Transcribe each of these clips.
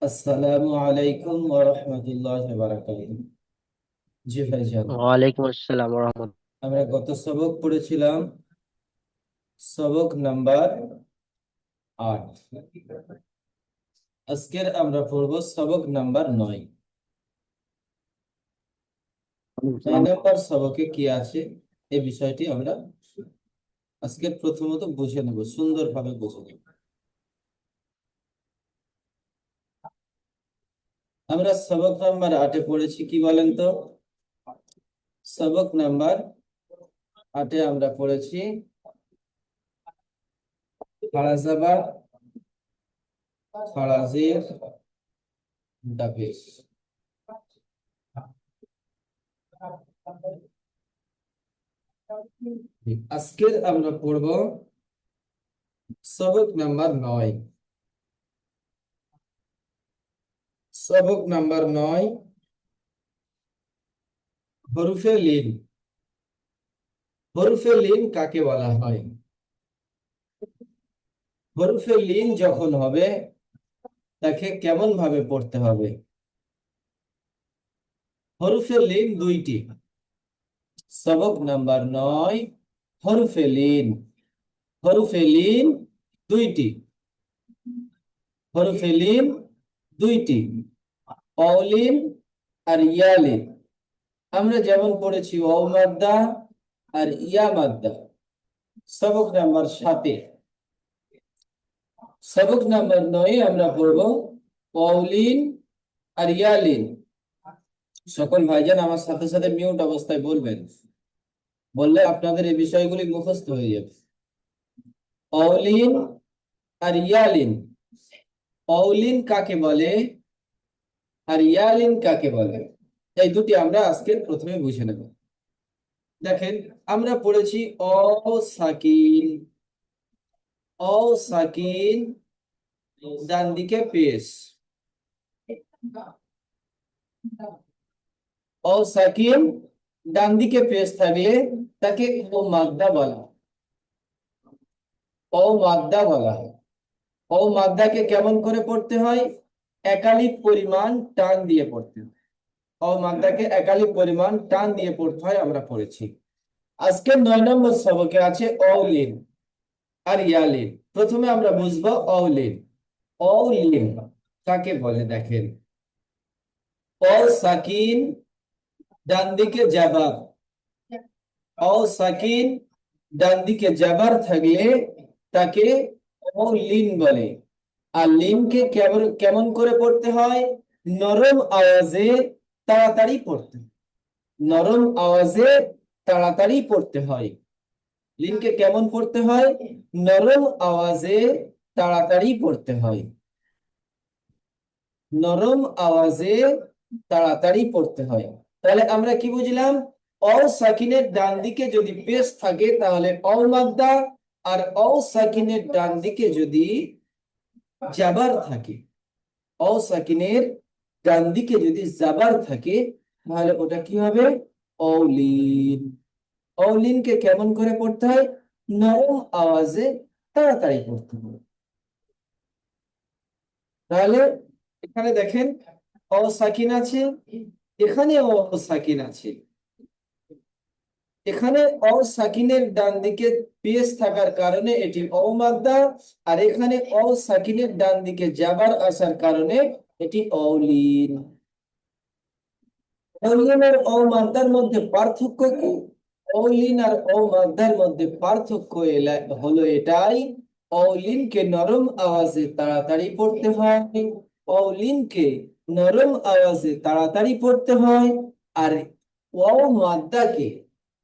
আসসালামু আলাইকুম ওয়া রাহমাতুল্লাহি ওয়া বারাকাতুহু। জি ভাইজান, ওয়ালাইকুম আসসালাম রহমত। আমরা গত সবক পড়েছিলাম সবক নাম্বার 8। আজকের আমরা পড়ব সবক নাম্বার 9। 9 নম্বর সবকে কি আছে এই বিষয়টি আমরা আজকে প্রথমত বুঝে নেব, সুন্দরভাবে বুঝে নেব। আমরা সবক নাম্বার 8-এ পড়েছি কি বলেন তো? সবক নাম্বার 8-এ আমরা পড়েছি খাড়া জাবার, খাড়া জের, ডাবেশ। আজকের আমরা পড়ব সবক নাম্বার 9। সবক নাম্বার 9, হরফে লিন। হরফে লিন কাকে বলা হয়? হরফে লিন যখন হবে তাকে কেমন ভাবে পড়তে হবে? হরফে লিন দুইটি। সবক নাম্বার 9, হরফে লিন। হরফে লিন দুইটি। হরফে লিন দুইটি, অলিন আর ইয়ালিন। আমরা যেমন পড়েছি অ মাদ্দা আর ইয়া মাদ্দা সবক নাম্বার 7-এ। সবক নাম্বার 9 আমরা পড়ব অলিন আর ইয়ালিন। সকল ভাইজান আমার সাথে সাথে মিউট অবস্থায় বলবেন, বললে আপনাদের এই বিষয়গুলি মুখস্থ হয়ে যাবে। অলিন আর ইয়ালিন। অলিন কাকে বলে আর ইয়ালিন কাকে বলে, এই দুটি আমরা আজকে প্রথমে বুঝে নেব। দেখেন, আমরা পড়েছি অ সাকিন। অ সাকিন, ডান দিকে পেশ। অ সাকিন ডান দিকে পেশ থাকলে তাকে ও মাদ্দা বলা হয়। ও মাদ্দা বলা হয়। ও মাদ্দাকে কেমন করে পড়তে হয়? একালিক পরিমাণ টান দিয়ে পড়তে হয়। ও মাদ্দাকে একালিক পরিমাণ টান দিয়ে পড়তে হয়, আমরা পড়েছি। আজকে 9 নম্বর সবকে আছে অলিন আর ইয়ালিন। প্রথমে আমরা বুঝবো অলিন। অলিন কাকে বলে দেখেন, অ সাকিন ডান দিকে জাবার। অ সাকিন ডান দিকে জাবার থাকলে তাকে অলিন বলে। আর লিনকে কেমন কেমন করে পড়তে হয়? নরম আওয়াজে তাড়াতাড়ি পড়তে হয়। নরম আওয়াজে তাড়াতাড়ি পড়তে হয়। লিনকে কেমন পড়তে হয়? নরম আওয়াজে তাড়াতাড়ি পড়তে হয়। নরম আওয়াজে তাড়াতাড়ি পড়তে হয়। তাহলে আমরা কি বুঝলাম? অ সাকিনের ডান দিকে যদি পেশ থাকে তাহলে অ মাদ্দা, আর অ সাকিনের ডান দিকে যদি জাবার থাকে, অ সাকিনের ডান দিকে যদি জাবার থাকে তাহলে ওটা কি হবে? অলিন। অলিনকে কেমন করে পড়তে হয়? নরম আওয়াজে তাড়াতাড়ি পড়তে হবে। তাহলে এখানে দেখেন অ সাকিন আছে, এখানে অ সাকিন আছে। এখানে অ সাকিনের ডান দিকে পেশ থাকার কারণে এটি অ মাদ্দা, আর এখানে অ সাকিনের ডান দিকে জাবার আসার কারণে এটি অলিন। অলিন আর অ মাদ্দার মধ্যে পার্থক্য কি? অলিন আর অ মাদ্দার মধ্যে পার্থক্য হলো এটাই, অলিনকে নরম আওয়াজে তাড়াতাড়ি পড়তে হয়। অলিনকে নরম আওয়াজে তাড়াতাড়ি পড়তে হয়। আর অ মাদ্দাকে,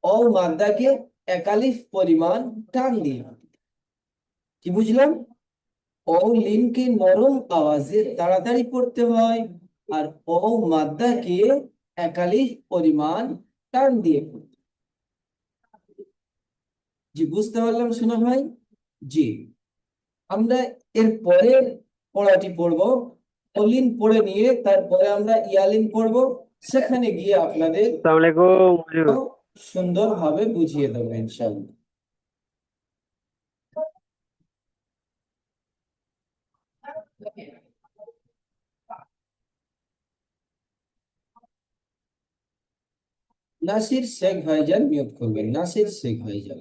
অ মাদ্দাকে একালিফ পরিমাণ টান দিয়ে। কি বুঝলাম? অলিনকে নরম আওয়াজে তাড়াতাড়ি পড়তে হয়, আর অ মাদ্দাকে একালিফ পরিমাণ টান দিয়ে পড়তে হয়। জি, বুঝতে পারলাম শোনা ভাই? জি, আমরা এর পরের পড়াটি পড়বো। অলিন পড়ে নিয়ে তারপরে আমরা ইয়ালিন পড়বো। সেখানে গিয়ে আপনাদের আসসালামু আলাইকুম হুজুর। সুন্দরভাবে বুঝিয়ে দেবো ইনশাআল্লাহ। নাসির শেখ ভাইজান মিউট করবেন, নাসির শেখ ভাইজান।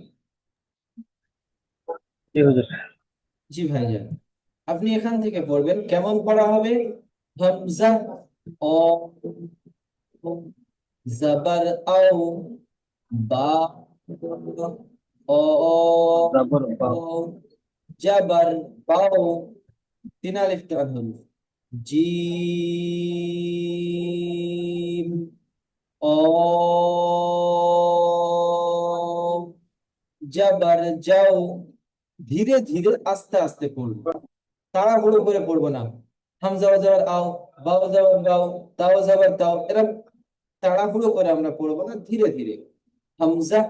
জি হুজুর। জি ভাইজান, আপনি এখান থেকে পড়বেন, কেমন পড়া হবে? হামজা অ, জাবার আও, বা অ, জাবর বা। জাবার বাও, তিন আলিফ টান হলো। জিম অ, জাবার যাও। ধীরে ধীরে আস্তে আস্তে পড়বো, তাড়াহুড়ো করে পড়বো না। হামজা যাবার আও, বাও যাবার বাও, তাও যাবার তাও, এরকম তাড়াহুড়ো করে আমরা পড়বো না, ধীরে ধীরে। হামজা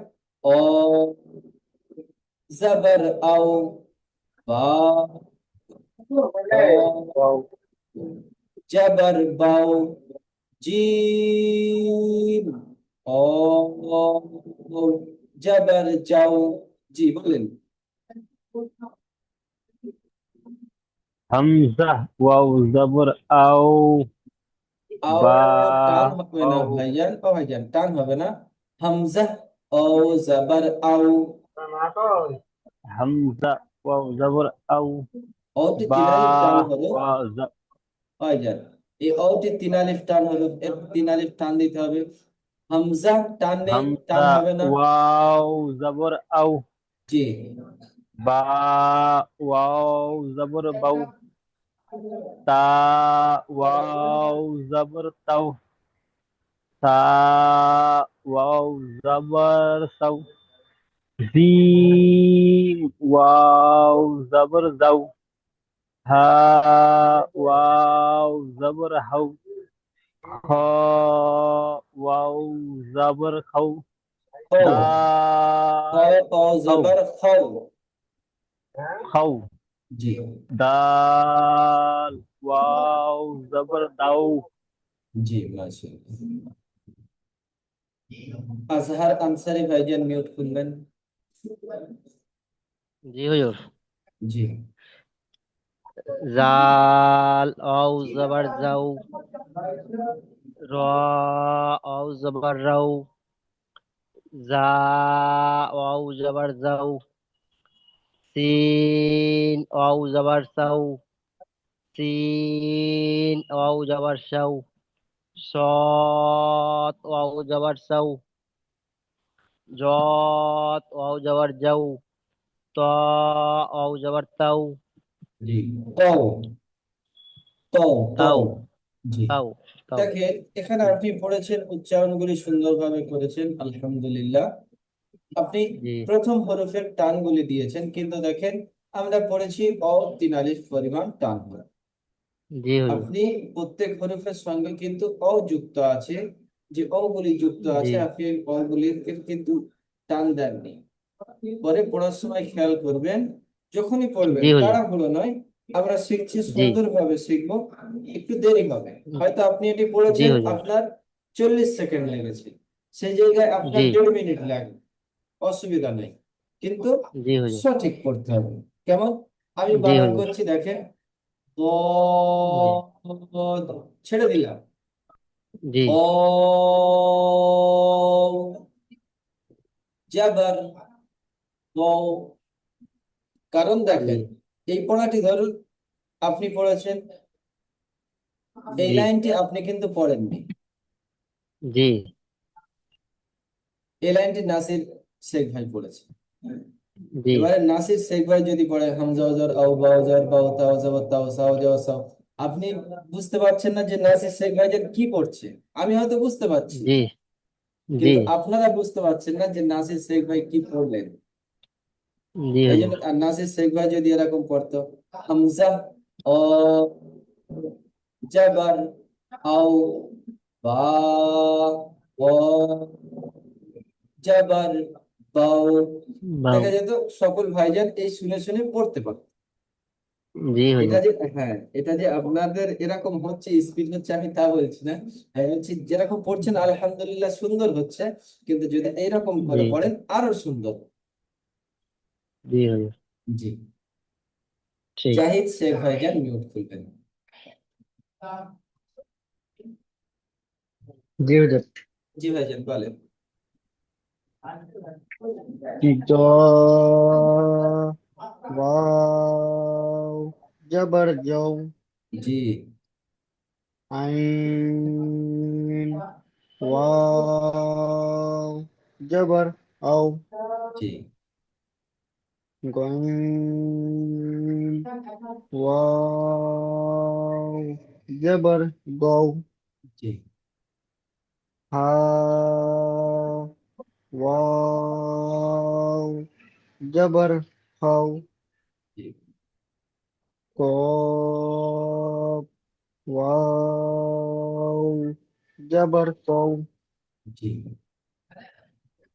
অ, জাবার আও, বা অ, ওয়াও। জাবার বাও, জিম অ, জাবার যাও। জি বলেন। হামজা ওয়াও জাবর আও। আও বা টান হবে না ওয়াও। ভাইজান, ও ভাইজান টান হবে না। হামজা ও জাবার আও। হামজা ওয়াও জাবর আও। অটি বা তিন আলিফ টান হলো ওয়াও ভাইজান, এই অটি তিন আলিফ টান হলো, এর তিন আলিফ টান দিতে হবে। হামজা টান নেই, টান হামজা হবে না। ওয়াও জাবর আও। জি বা ওয়াও জাবর বাও। তা ওয়াও জাবর তাও। সা ওয়াও জাবর সাও। জিম ওয়াও জাবর যাও। হা ওয়াও জাবর হাও। খ ওয়াও জাবর খাও। খাও, খ দাল ও খাও। জাবার খাও। খাও। জি দাল ওয়াও জাবর দাও। জি মাশাআল্লাহ। আজহার আনসারী ভাইজান মিউট করবেন। জি হুজুর। জি জাল ওয়াও জাবর যাও। র ওয়াও জাবর রাও। জা ওয়াও জাবর যাও। সিন ওয়াও জাবর সাও। সিন ওয়াও জাবর সাও। صاد واو جبر سو. جاد واو جبر جو. طا واو جبر تو. জি তাও, তাও তাও। তাও। জি তাও। তাও। দেখেন, এখানে আপনি পড়েছেন, উচ্চারণগুলি সুন্দরভাবে করেছেন, আলহামদুলিল্লাহ। আপনি জি প্রথম হরফের টানগুলি দিয়েছেন, কিন্তু দেখেন আমরা পড়েছি অ তিন আলিফ পরিমাণ টান হয়। জি হুজুর। আপনি প্রত্যেক হরফের সঙ্গে কিন্তু অ যুক্ত আছে, যে অ গুলি যুক্ত জি আছে, আপনি অ গুলিকে কিন্তু টান দেননি। পরে পড়ার সময় খেয়াল করবেন, যখনই পড়বেন জি হুজুর। তাড়াহুড়ো নয়। আমরা শিখছি, জি সুন্দরভাবে শিখবো, একটু দেরি হবে। হয়তো আপনি এটি জি পড়েছেন, হুজুর। আপনার 40 সেকেন্ড লেগেছে, সেই জায়গায় আপনার জি 1.5 মিনিট লাগবে, অসুবিধা নেই, কিন্তু জি হুজুর। সঠিক পড়তে হবে। কেমন? আমি জি বানান হুজুর। করছি, দেখেন। জি দ, ছেড়ে দিলাম। জি অ, জাবার দ। কারণ জি দেখেন, এই পড়াটি ধরুন আপনি পড়েছেন, এই জি লাইনটি আপনি কিন্তু পড়েননি। জি এই লাইনটি নাসির শেখ ভাই পড়েছে। জি এবারে নাসির শেখ ভাই যদি পড়ে হামজা ওজর আও বাও জর বাও তাও জবর তাও সাও জবর সাও, আপনি বুঝতে পারছেন না যে নাসির শেখ ভাই যে কি পড়ছে। আমি হয়তো বুঝতে পারছি, জি জি কিন্তু আপনারা বুঝতে পারছেন না যে নাসির শেখ ভাই কি পড়লেন। জি এই হুজুর। জন্য আর নাসির শেখ ভাই যদি এরকম পড়তো, হামজা ও জাবার আও, বা ও জাবার বাও, বাও। দেখা যেত সকল ভাইজান এই শুনে শুনে পড়তে পারত। জি এটা হুজুর। যে, হ্যাঁ, এটা যে আপনাদের এরকম হচ্ছে, স্পিড হচ্ছে, আমি তা বলছি না। আমি বলছি যেরকম পড়ছেন আলহামদুলিল্লাহ সুন্দর হচ্ছে, কিন্তু যদি এইরকম জি করে পড়েন আরো সুন্দর। জি হুজুর। জি ঠিক। জাহিদ শেখ ভাইজান মিউট করবেন। জি হুজুর। জি ভাইজান বলেন। ज वाव जबर जौ जी आइन वाव जबर औ जी गइन वाव जबर गौ जी हा वाव जबर हाउ जी कॉफ वाव जबर कौ जी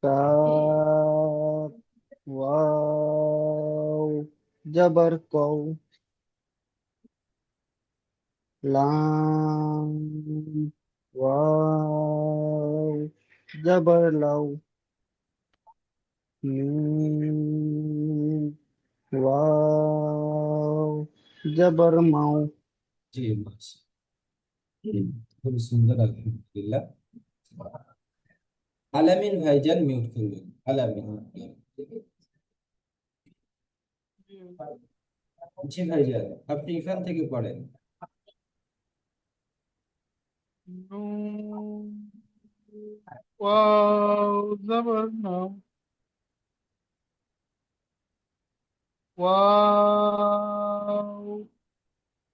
काफ वाव जबर कौ लाम वाव जबर लौ मीम वाव जबर माऊ जी बस খুব সুন্দর আলহামদুলিল্লাহ আলামিন ভাইজান মিউট করবেন আলামিন জি ভাইজান আপনি এখান থেকে পড়েন نون واو زبر نو واو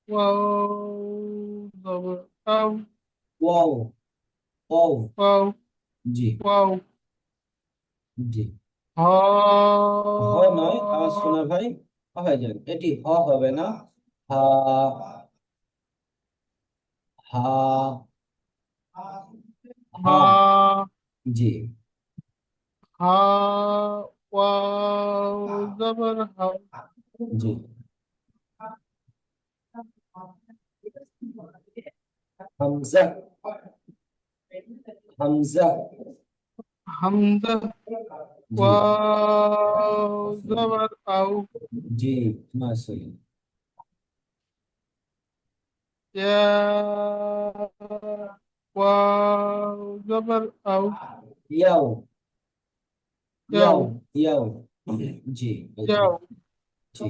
واو زبر أو ওয়াও ওয়াও واو জি واو জি ها হ নয় আমার শোনা ভাই ভাইজান এটি হ হবে না হা হা হা ها জি ها واو زبر هاو জি হামজা হামজা حمزة জি واو زبر أو জি মাশাআল্লাহ يا واو زبر أو ইয়াও ইয়াও يو ইয়াও জি يو জি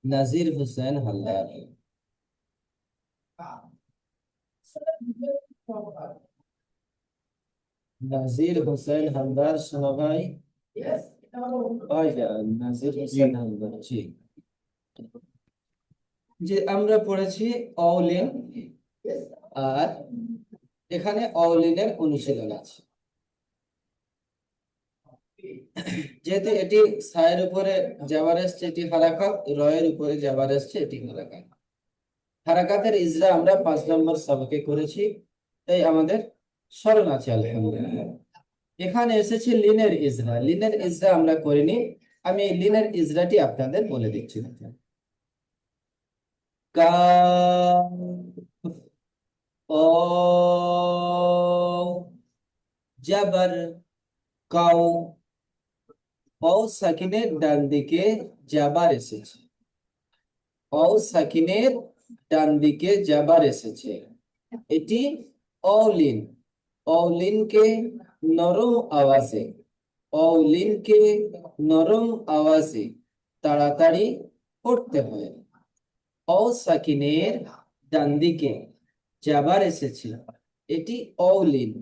নাজির হোসেন হালদার নাজির হোসেন হালদার শোনা ভাই ভাইজান নাজির হোসেন হালদার জি যে আমরা পড়েছি অলিন আর এখানে অলিনের অনুশীলন আছে যেহেতু এটি সায়ের উপরে জাবার এসছে এটি হারাকাত রয়ের উপরে জাবার এসছে এটি হারাকাত হারাকাতের ইজরা আমরা 5 নম্বর সবকে করেছি তাই আমাদের স্মরণ আছে আলহামদুলিল্লাহ এখানে এসেছে লিনের ইজরা লিনের ইজরা আমরা করিনি আমি এই লিনের ইজরাটি আপনাদের বলে দিচ্ছি কাফ ও জাবার কাউ ও সাকিনের ডান দিকে জাবার এসেছে ও সাকিনের ডান দিকে জাবার এসেছে এটি অলিন অলিনকে নরম আওয়াজে অলিনকে নরম আওয়াজে তাড়াতাড়ি পড়তে হয় অ সাকিনের ডান দিকে জাবার এসেছে এটি অলিন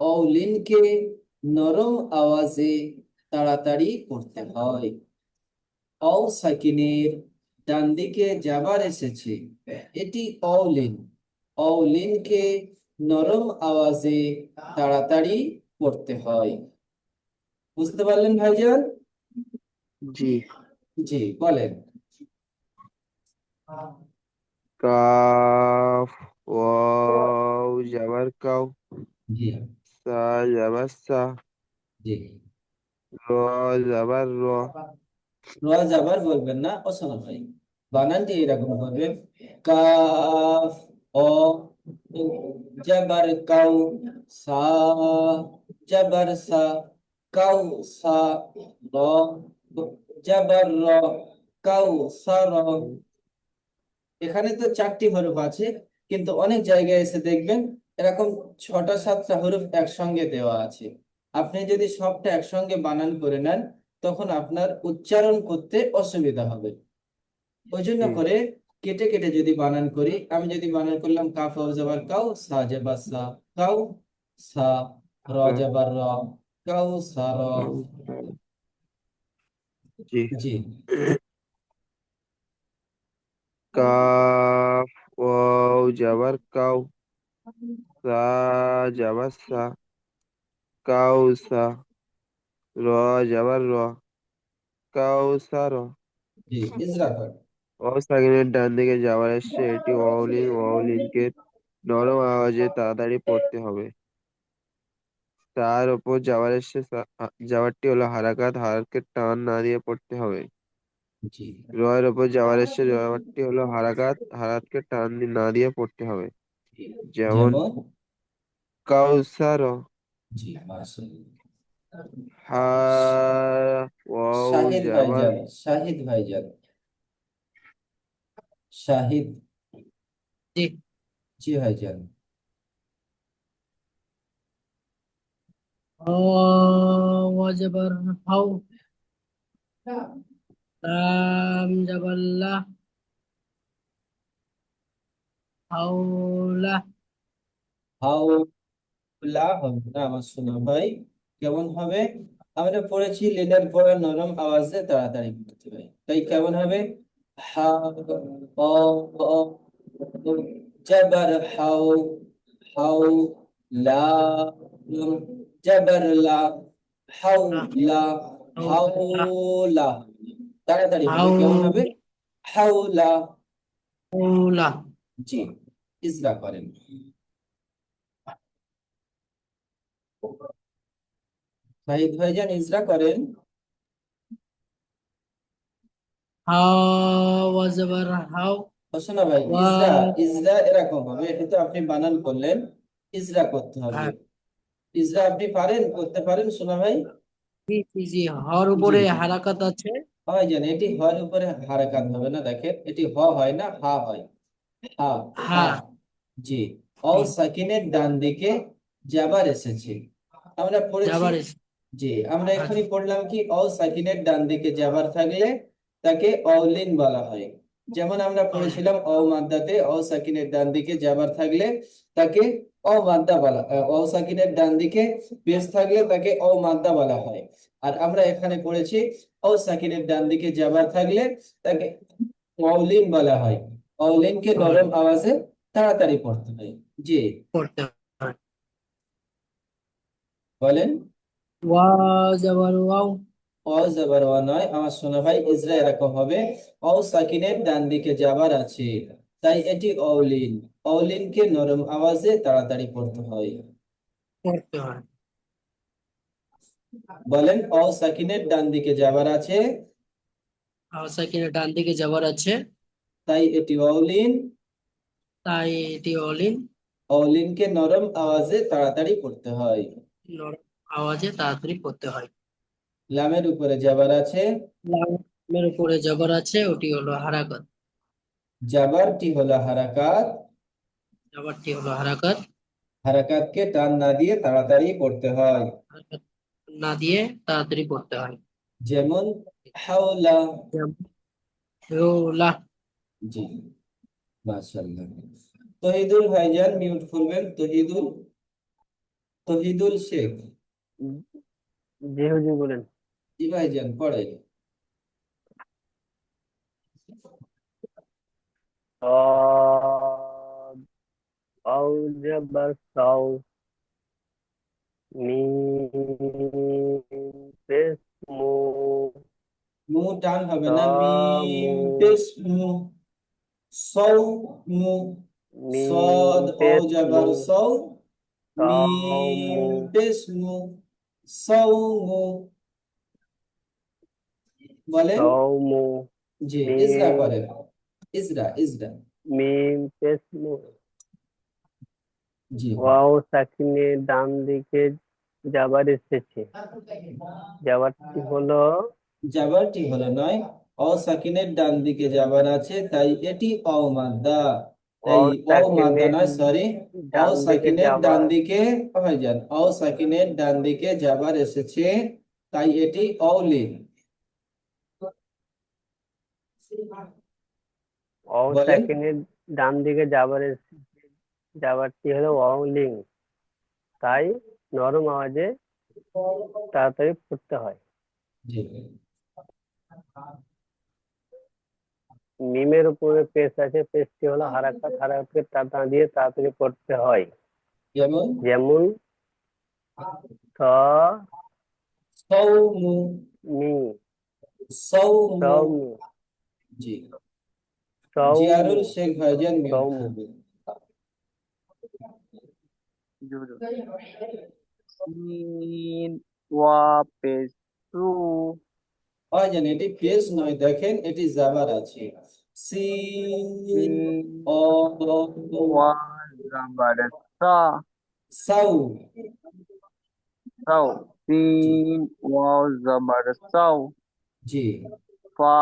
অলিনকে নরম আওয়াজে তাড়াতাড়ি পড়তে হয় অ সাকিনের ডান দিকে জাবার এসেছে এটি অলিন অলিনকে নরম আওয়াজে তাড়াতাড়ি পড়তে হয় বুঝতে পারলেন ভাইজান জি জি বলেন কাফ ওয়াও জাবার কাউ জি সা জাবার সা জি র জাবার র রোজ আবার বলবেন না ও শোনো ভাই বানানটি এরকম করবেন কাফ ও জাবার কাউ সা জাবার সা কাউ সা র জাবার র কাউ সা র এখানে তো 4টি হরফ আছে কিন্তু অনেক জায়গায় এসে দেখবেন এরকম 6টা 7টা হরফ একসঙ্গে দেওয়া আছে আপনি যদি সবটা একসঙ্গে বানান করে নেন তখন আপনার উচ্চারণ করতে অসুবিধা হবে। ওই জন্য জি করে কেটে কেটে যদি বানান করি, আমি যদি বানান করলাম কাফ ওয়াও জবর কাউ, সা জবর সা, কাউ সা, র হ্যাঁ, জবর র, কাউ সা র। জি জি। কাফ ওয়াও যাবার কাউ, সা যাবার সা, কাউসা, র যাবার র, কাউসার। জি, ইজরা কর। অসাকিনের ডান দিকে যাওয়ার এসছে, এটি ওয়াউলিন, ওয়াউলিনকে নরম আওয়াজে তাড়াতাড়ি পড়তে হবে। তার ওপর যাওয়ার এসছে, যাওয়ারটি হলো হারাকাত, হারাকে টান না দিয়ে পড়তে হবে। জি। রয়ের ওপর যাওয়ার এসছে, যাওয়ারটি হলো হারাকাত, হারাতকে টান না দিয়ে পড়তে হবে। জি। যেমন যেমন। কাউসার, জি, মাশাআল্লাহ। হা ওয়াও শাহিদ যাবার ভাইজান, শাহিদ ভাইজান, শাহিদ। জি। জি ভাইজান। ওয়াজবার হাউ, লাম জাবাল্লাহ, হাওলা। হাওলা হবে না আমার শোনা ভাই, কেমন হবে? আমরা পড়েছি লেনের পরে নরম আওয়াজে তাড়াতাড়ি পড়তে হয়, তাই কেমন হবে? হা ও ও, জবর হাউ, হাউ লা, জবর লা, হাউ লা, হাউলা। তাড়াতাড়ি হবে, কেমন হবে? হাউলা। হাওলা। জি, ইজরা করেন। শাহিদ ভাইজান ইজরা করেন। ওয়াজবার হাউ, শোনা ভাই, ওয়া। ইজরা, ইজরা এরকম হবে, এটা তো আপনি বানান করলেন, ইজরা করতে হবে। হ্যাঁ, ইজরা আপনি পারেন, করতে পারেন শোনা ভাই? জি জি জি, হর জি। উপরে হারাকাত আছে। হয় জানেন, এটি হর উপরে হারাকাত হবে না, দেখেন এটি হয় না, হা হয়। হা, হা। হ্যাঁ। জি। অ হুম, সাকিনের ডান দিকে জাবার এসেছে, আমরা পড়েছি। যাবার আছে। জি, আমরা আচ্ছা। এখনই পড়লাম কি অ সাকিনের ডান দিকে জাবার থাকলে তাকে অলিন বলা হয়। যেমন আমরা পড়েছিলাম অ মাদ্দাতে অ সাকিনের ডান দিকে জাবার থাকলে তাকে অ মাদ্দা বলা, অ সাকিনের ডান দিকে পেশ থাকলে তাকে অ মাদ্দা বলা হয়। আর আমরা এখানে পড়েছি অ সাকিনের ডান দিকে জাবার থাকলে তাকে অলিন বলা হয়। অলিনকে নরম আওয়াজে তাড়াতাড়ি পড়তে হয়। জি। করতে হয়। বলেন। ওয়া যাবার ওয়াও। অ জবর ওয়া নয় আমার সোনা ভাই, ইজরা এরকম হবে। অ সাকিনের ডান দিকে যাবার আছে, তাই এটি অলিন। অলিনকে নরম আওয়াজে তাড়াতাড়ি পড়তে হয়। করতে হয়। বলেন, অ সাকিনের ডান দিকে যাবার আছে, সাকিনের ডান দিকে যাবার আছে, তাই এটি অলিন। তাই এটি অলিন। অলিনকে নরম আওয়াজে তাড়াতাড়ি পড়তে হয়। নরম আওয়াজে তাড়াতাড়ি করতে হয়। লামের উপরে যাবার আছে, লামের উপরে জবর আছে, ওটি হলো হারাকাত। জাবারটি হলো হারাকাত। জবরটি হলো হারাকাত। হারাকাতকে টান না দিয়ে তাড়াতাড়ি পড়তে হয়। হারাকাত না দিয়ে তাড়াতাড়ি করতে হয়। যেমন হাওলা। যেমন হাওলা। জি, মাশাআল্লাহ। তহিদুল ভাইজান মিউট করবেন, তহিদুল, তহিদুল শেখ। জি হুজুর বলেন। জি ভাইজান পড়ে। صاد أوجب الصوت ميم اسمه মু টান হবে না, صامو মিম পেশ মু, সৌ মু, সদ ميم ও اسمه জাবার সৌ, صامو মিম পেশ মু, সৌ মু। বলেন। صومو জি, ইজরা ميم করেন। Ezra, Ezra. ميم اسمه জি। ওয়াও সাকিনের ডান দিকে যাবার এসেছে। যাবারটি হলো জাবারটি হলো নয়, অ সাকিনের ডান দিকে জাবার আছে, তাই এটি অ মাদ্দা। এই ওয়াও ও মাদ্দা সাকিনের নয়, সরি, ও ডান দিকে সাকিনের ডান যাবার দিকে ভাইজান, ও সাকিনের ডান দিকে যাবার এসেছে, তাই এটি অলিন। ওয়াও বলেন। সাকিনের ডান দিকে যাবারটি হলো ওয়াও লিং, তাই নরম আওয়াজে তাড়াতাড়ি পড়তে হয়। জি। মিমের উপরে পেশ আছে, পেশটি হলো হারাকাত, হারাকাতকে টান দিয়ে তাড়াতাড়ি পড়তে হয়। যেমন যেমন স সৌমু, মি সৌমু। সৌমি জি। সৌমু জিয়ারুল শেখ ভাইজান মিউট সৌমু করবেন। সিন ওয়া পেশ সু ভাইজান এটি পেশ নয়, দেখেন এটি জাবার আছে। সিন সিন ও ওয়া জাবার সা সাউ। সাউ জি। সিন ওয়া জাবার সাউ জি। ফা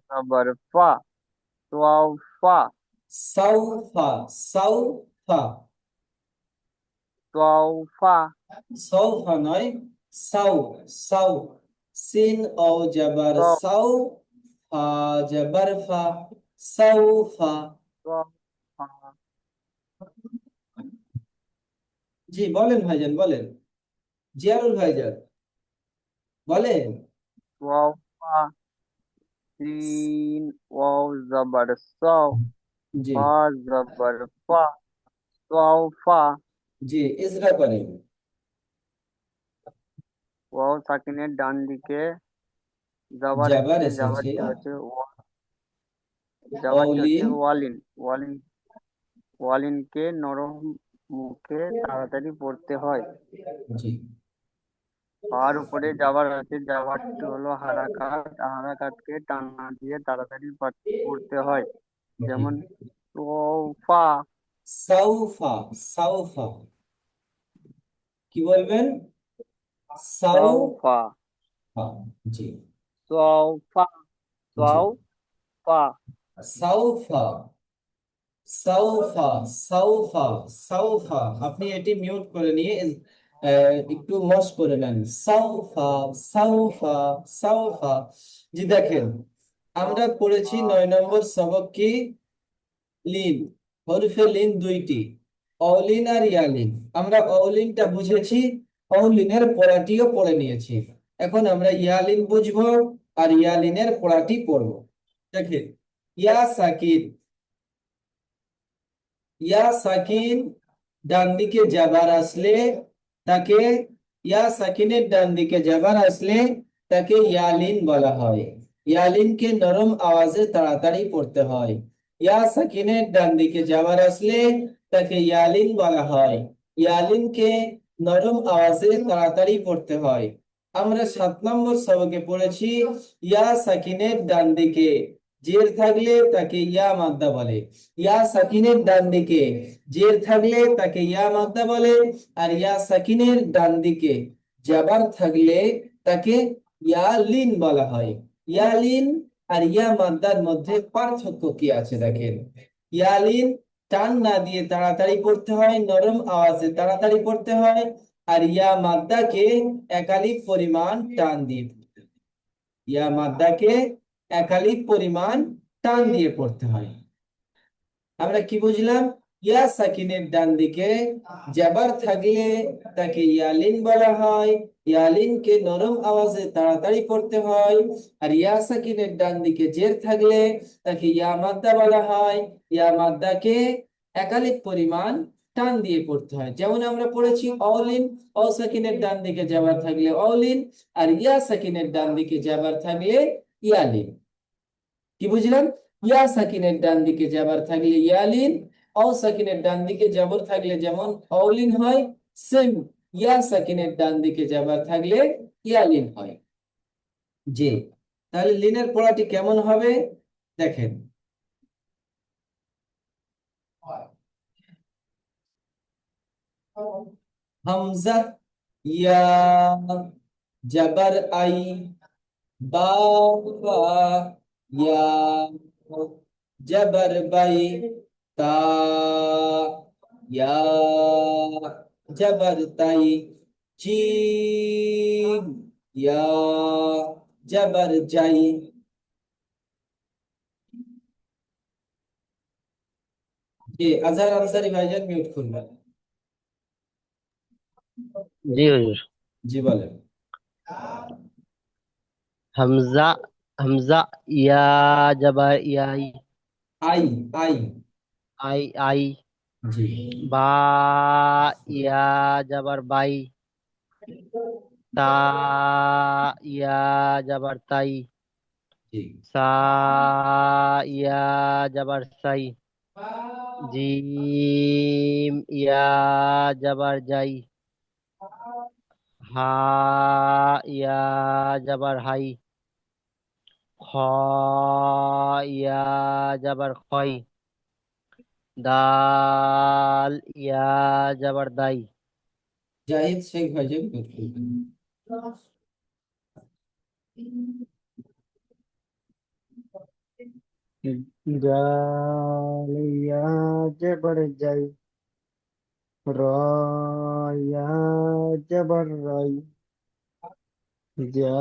জাবার ফা ওয়াও ফা সাউফা, সাউফা, ওয়াও ফা সৌফা নয়, সাউ, সাউ। সিন ও জাবার সাউ সাউ, ফা জাবার ফা, সাউফা। ওয়াও ফা জি বলেন ভাইজান, বলেন। জিয়ারুল ভাইজান বলেন। ওয়াও ফা সিন ওয়াও জাবার সাউ জি। ফা জাবার ফা ওয়াও ফা জি, ইজরা করেন। ওয়াও সাকিনের ডান দিকে যাবার জাবার এসেছে, এসেছে। যাবারটি হচ্ছে অলিন। ওয়ালিন। ওয়ালিনকে নরম মুখে তাড়াতাড়ি পড়তে হয়। জি। আর উপরে যাবার আছে, যাবারটি হলো হারাকাত, হারাকাতকে টান না দিয়ে তাড়াতাড়ি পড়তে হয়। জি। যেমন সোফা সাউফা, সাউফা। কি বলবেন? সাউফা। সোফা জি। সোফা জি। সোফা সাউফা, সাউফা, সাউফা, সাউফা। আপনি এটি মিউট করে নিয়ে একটু মশ করে নেন। সাউফা, সাউফা, সাউফা। জি দেখেন, আমরা পড়েছি 9 নম্বর সবক কি? লিন। হরফে লিন দুইটি, অলিন আর ইয়ালিন। আমরা অলিনটা বুঝেছি, অলিনের পড়াটিও পড়ে নিয়েছি। এখন আমরা ইয়ালিন বুঝবো আর ইয়ালিনের পড়াটি পড়বো। দেখেন, ইয়া সাকিন, ইয়া সাকিন ডান দিকে যাবার আসলে তাকে, ইয়া সাকিনের ডান দিকে যাবার আসলে তাকে ইয়ালিন বলা হয়। ইয়ালিনকে নরম আওয়াজে তাড়াতাড়ি পড়তে হয়। ইয়া সাকিনের ডান দিকে যাবার আসলে তাকে ইয়ালিন বলা হয়। ইয়ালিনকে নরম আওয়াজে তাড়াতাড়ি পড়তে হয়। আমরা 7 নম্বর সবকে পড়েছি, ইয়া সাকিনের ডান দিকে জের থাকলে তাকে ইয়া মাদ্দা বলে। ইয়া সাকিনের ডান দিকে জের থাকলে তাকে ইয়া মাদ্দা বলে, আর ইয়া সাকিনের ডান দিকে জাবার থাকলে তাকে ইয়া লিন বলা হয়। ইয়া লিন আর ইয়া মাদ্দার মধ্যে পার্থক্য কি আছে দেখেন। ইয়া লিন টান না দিয়ে তাড়াতাড়ি পড়তে হয়, নরম আওয়াজে তাড়াতাড়ি পড়তে হয়। আর ইয়া মাদ্দাকে একালিক পরিমাণ টান দিয়ে পড়তে হয়। ইয়া মাদ্দাকে একালিক পরিমাণ টান দিয়ে পড়তে হয়। আমরা কি বুঝলাম? ইয়া সাকিনের ডান দিকে জাবার থাকলে তাকে ইয়ালিন বলা হয়। ইয়ালিনকে নরম আওয়াজে তাড়াতাড়ি পড়তে হয়। আর ইয়া সাকিনের ডান দিকে জের থাকলে তাকে ইয়া মাদ্দা বলা হয়। ইয়া মাদ্দাকে একালিক পরিমাণ টান দিয়ে পড়তে হয়। যেমন আমরা পড়েছি অলিন, অ সাকিনের ডান দিকে জাবার থাকলে অলিন, আর ইয়া সাকিনের ডান দিকে জাবার থাকলে ইয়ালিন। কি বুঝলাম? ইয়া সাকিনের ডান দিকে জাবার থাকলে ইয়ালিন, অ সাকিনের ডান দিকে জাবর থাকলে যেমন অলিন হয়, সেম ইয়া সাকিনের ডান দিকে জাবার থাকলে ইয়ালিন হয়। জি। তাহলে লিনের পড়াটি কেমন হবে দেখেন। হামজা, ইয়া, জাবার আই, বা, ইয়া, জাবার বাই, তা, ইয়া জবর তাই, জিম, ইয়া জবর জাই। জি, আজহার আনসারী ভাইজান মিউট করবেন। জি হুজুর। জি বলেন। হামজা হামজা ইয়া জবর ইয়াই, আই, আই। আই আই। জি, বা ইয়া জবর বাই, তা ইয়া জবর তাই, জি, সা ইয়া জবর সাই, জিম ইয়া জবর জাই, হা ইয়া জবর হাই, খ ইয়া জবর খই, দাল ইয়া জবর দাই। জাহিদ শেখ ভাইজান মিউট করবেন। জাল ইয়া জবর জাই, র ইয়া জবর রাই, জা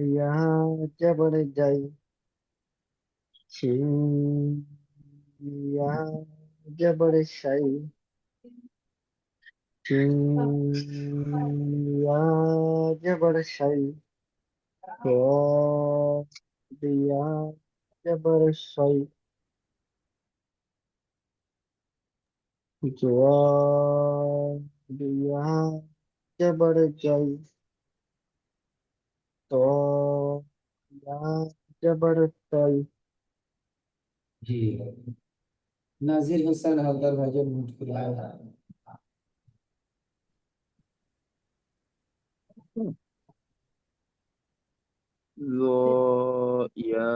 ইয়া জবর জাই, শিন ইয়া জবর শাই, শিন ইয়া জবর শাই, কফ ইয়া জবর শাই, জওয়াদ ইয়া জবর জাই, তো ইয়া জবর তাই। জি, নাজির হোসেন হালদার ভাইজান মিউট করবেন। জ ইয়া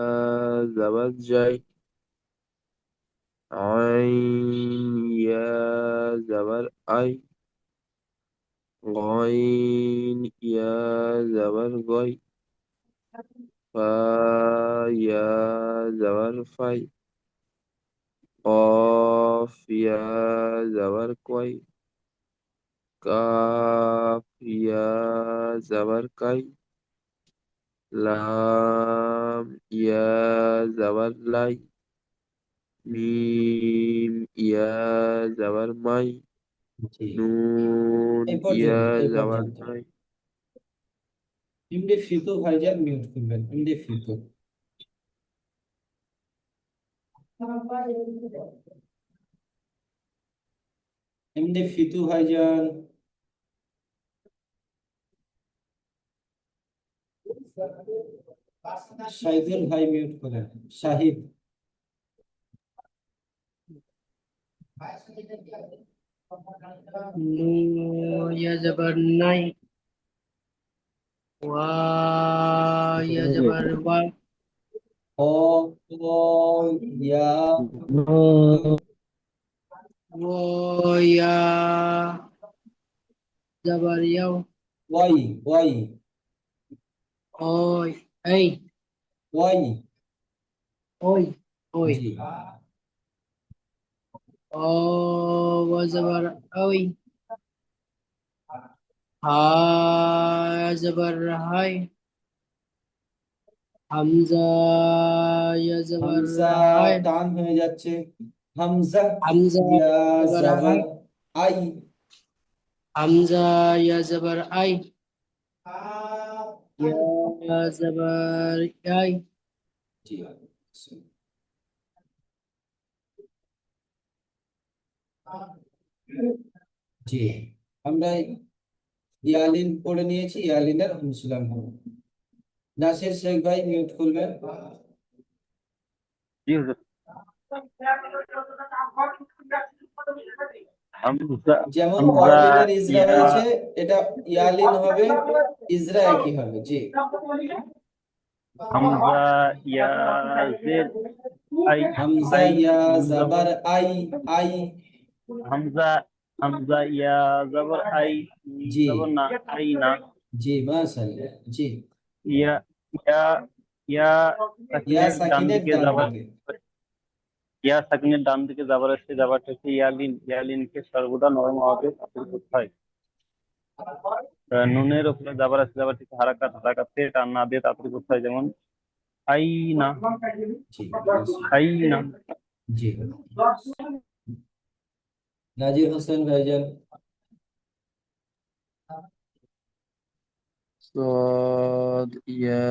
জবর জাই, আইন ইয়া জবর আই, গইন ইয়া জবর গই, ফা ইয়া জবর ফাই, কফ ইয়া জবর কই, কাফ ইয়া জবর কাই, লাম ইয়া জবর লাই, মিম ইয়া জবর মাই, জি, নুন এই ইয়া পর্যন্ত, এই জবর পর্যন্ত। নাই। এমডি ফিতু ভাইজান মিউট করবেন, এমডি ফিতু। এমডি ফিতু ভাইজান। শাহিদুল ভাই মিউট করেন, শাহিদ। নু ইয়া জবর নাই, ওয়া ইয়া জবর ওয়া, ও, ও, ইয়া, ও ইয়া জবর ইয়াও, ওয়াই, ওয়াই, ওই এই, ওয়াই। ওই ওই। জি, ও ওয়া জবর ওই, হা জবর হাই, হামজা ইয়া জবর হামজা হাই, টান হয়ে যাচ্ছে। হামজা হামজা ইয়া জবর হাই, জবর আই। হামজা ইয়া জবর আই, ইয়া জবর আই। জি, জি, আমরা ইয়ালিন পড়ে নিয়েছি, ইয়ালিনের অনুশীলন হবে। নাসির শেখ ভাই মিউট করবেন। জি হুজুর। হামজা যেমন হামজা অরলিনের ইজরা ইয়া হয়েছে, এটা ইয়ালিন হবে, ইজরা একই হবে। জি, হামজা ইয়া জেদ আই, হামজা আই ইয়া নুন জবর জাবার আই, আই। হামজা হামজা ইয়া জবর আই, নুন জি, জবর না, আই না। জি, মাশাআল্লাহ। জি, ইয়া ইয়া ইয়া ইয়া সাকিনের ডান সাকিনের দিকে ডান যাবার, দিকে। ইয়া সাকিনের ডান দিকে যাবার আসছে যাবারটা হচ্ছে ইয়ালিন, ইয়ালিনকে সর্বদা নরম আওয়াজে তাড়াতাড়ি করতে হয়। নুনের উপরে যাবার আসছে যাবার থেকে হারাকাত, হারাকাতকে টান না দিয়ে তাড়াতাড়ি করতে হয়, যেমন আইনা, জি আইনা। জি নাজির হোসেন ভাইজান। صاد يا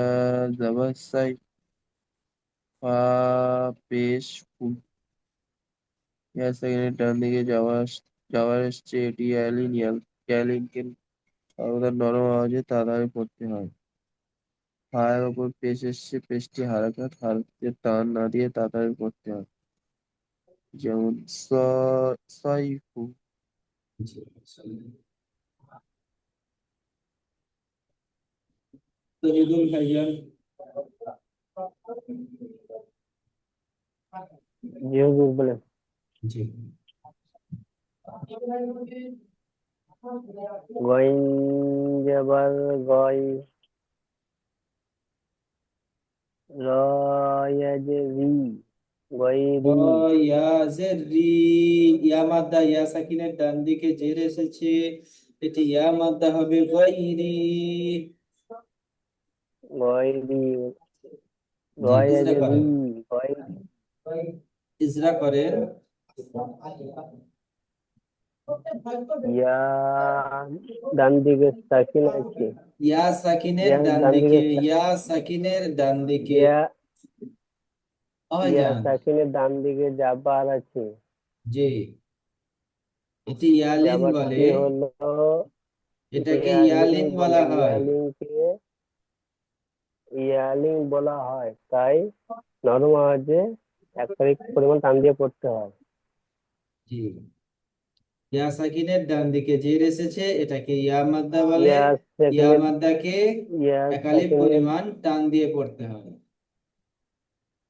زبر সাই ফা পেশ ফু ইয়া সেকেন্ডের ডান দিকে যাওয়ার এসছে এটি ইয়ালিনকে সর্বদা নরম আওয়াজে তাড়াতাড়ি পড়তে হয়। ফায়ের ওপর পেশ এসছে, পেশটি হারাকাতে টান না দিয়ে তাড়াতাড়ি পড়তে হয়, যেমন সাইফু। জি তহিদুল ভাইজান। জি হুজুর বলেন। জি গইন যাবার গয়, রয়াজে রি, গয়রি। ইয়াজের রি, ইয়া মাদ্দা, ইয়া সাকিনের ডান দিকে জের এসেছে, এটি ইয়া মাদ্দা হবে গয়রি। গয়রি, জি ইজরা রয়াজে রি, করেন, গয়রি। ইজরা করেন। ইয়া ডান দিকে সাকিন আছে, ইয়া সাকিনের ইয়া ডান ডান দিকে, দিকে ইয়া সাকিনের ডান দিকে ইয়া, ইয়া যান। সাকিনের ডান দিকে জাবার আছে। জি এটি ইয়ালিন বলে, জাবারটি হলো এটাকে ইয়ালিং ইয়ালিন বলে, বলা হয়। ইয়ালিং বলা হয়, তাই নরম আওয়াজে এক তারিখ পরিমাণ টান দিয়ে পড়তে হয়। জি ইয়া সাকিনের ডান দিকে জের এসেছে, এটাকে ইয়া মাদ্দা বলে। ইয়া ইয়া সাকিনের, মাদ্দাকে ইয়া একালিপ সাকিনের, পরিমাণ টান দিয়ে পড়তে হয়।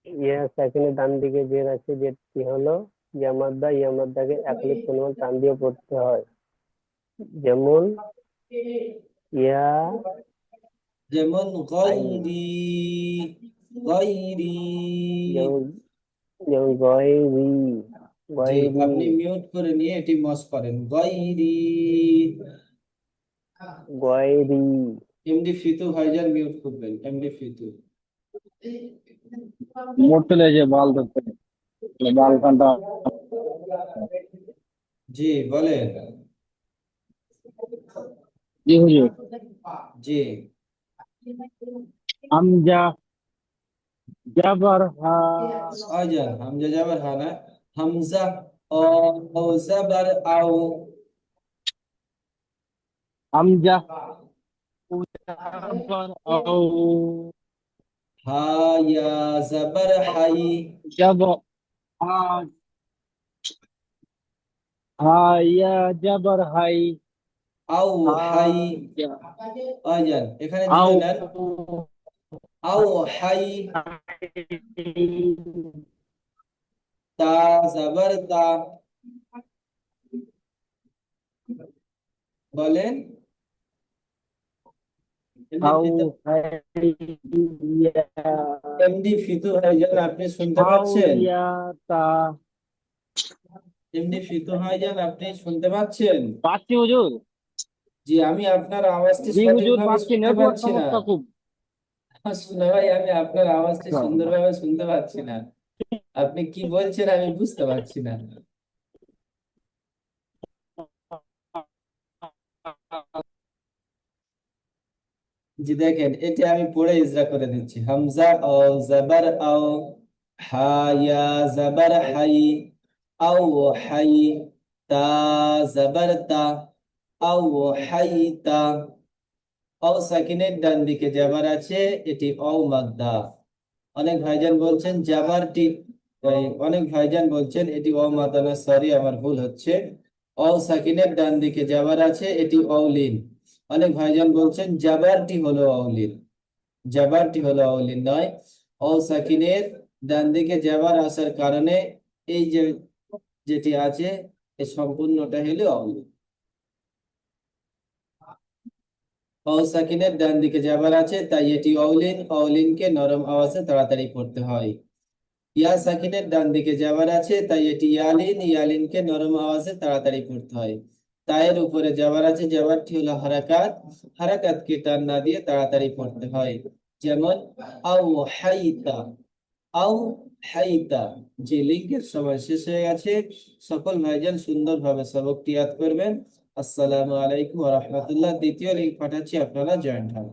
ইয়া সাকিনের ডান দিকে জের আছে, যেটি হলো ইয়ামাদ্দা, ইয়ামাদ্দাকে একালিক পরিমাণ টান দিয়ে পড়তে হয়, যেমন ইয়া যেমন আইন, গয়রি, গয়রি। যেমন যেমন গয়রি, জি গয়রি, আপনি মিউট করে নিয়ে এটি মস করেন, গয়রি। গয়রি। এমডি ফিতু ভাইজান মিউট করবেন, এমডি ফিতু। মোটে ले যে বাল ধরতে বাল কাটা। জি বলেন। জি হুজুর। জি হামজা জাবার হা, আজান হামজা যাবার হানা, হামজা ও, ও জাবার আও, হামজা জাবার আও, হা ইয়া জাবার হাই, জাবার হা, হা ইয়া জাবার হাই, আও হা হাই। ইয়া আজান এখানে আও, জুড়ে নেন, আও হাই, তা জাবার তা, বলেন। আও হাই, ইয়া এমডি ফিতু ভাইজান আপনি শুনতে আও পাচ্ছেন? ইয়া তা। এমডি ফিতু ভাইজান আপনি শুনতে পাচ্ছেন? পাচ্ছি হুজুর। জি আমি আপনার আওয়াজটি জি হুজুর সঠিকভাবে পাচ্ছি, শুনতে নেটওয়ার্ক পাচ্ছি না। সমস্যা খুব। শোনা ভাই আমি আপনার আওয়াজটি সুন্দরভাবে শুনতে পাচ্ছি না, আপনি কি বলছেন আমি বুঝতে পারছি না। জি দেখেন এটি আমি পড়ে ইজরা করে দিচ্ছি, হামজা ও জাবার আও, হা ইয়া জাবার হাই, আও হাই, তা জাবার তা, আও হাই তা। অও সাকিনের ডান দিকে জাবার আছে, এটি অও মাদ্দা। অনেক ভাইজান বলছেন জাবারটি, অনেক ভাইজান বলছেন এটি অ মাদ্দা না, সরি আমার ভুল হচ্ছে। অও সাকিনের ডান দিকে জাবার আছে, এটি অউলিন। অনেক ভাইজান বলছেন জাবারটি হলো অউলিন, জাবারটি হলো অউলিন নয়। অও সাকিনের ডান দিকে জাবার আসার কারণে এই যে যেটি আছে এই সম্পূর্ণটা হলো অউলিন। অও সাকিনের ডান দিকে জাবার আছে তাই এটি অউলিন, অউলিনকে নরম আওয়াজে তাড়াতাড়ি পড়তে হয়। ইয়া সাকিনের ডান দিকে জাবার আছে, তাই এটি ইয়ালিন, ইয়ালিনকে নরম আওয়াজে তাড়াতাড়ি পড়তে হয়। তায়ের উপরে জাবার আছে, জাবারটি হলো হারাকাত, হারাকাতকে টান না দিয়ে তাড়াতাড়ি পড়তে হয়। যেমন আও হাইতা, আও হাইতা। যে লিঙ্কের সময় শেষ হয়ে গেছে, সকল ভাইজান সুন্দরভাবে সবকটি ইয়াদ করবেন। আসসালামু আলাইকুম ওয়া রাহমাতুল্লাহ। দ্বিতীয় লিঙ্ক পাঠাচ্ছি, আপনারা জয়েন্ট হন।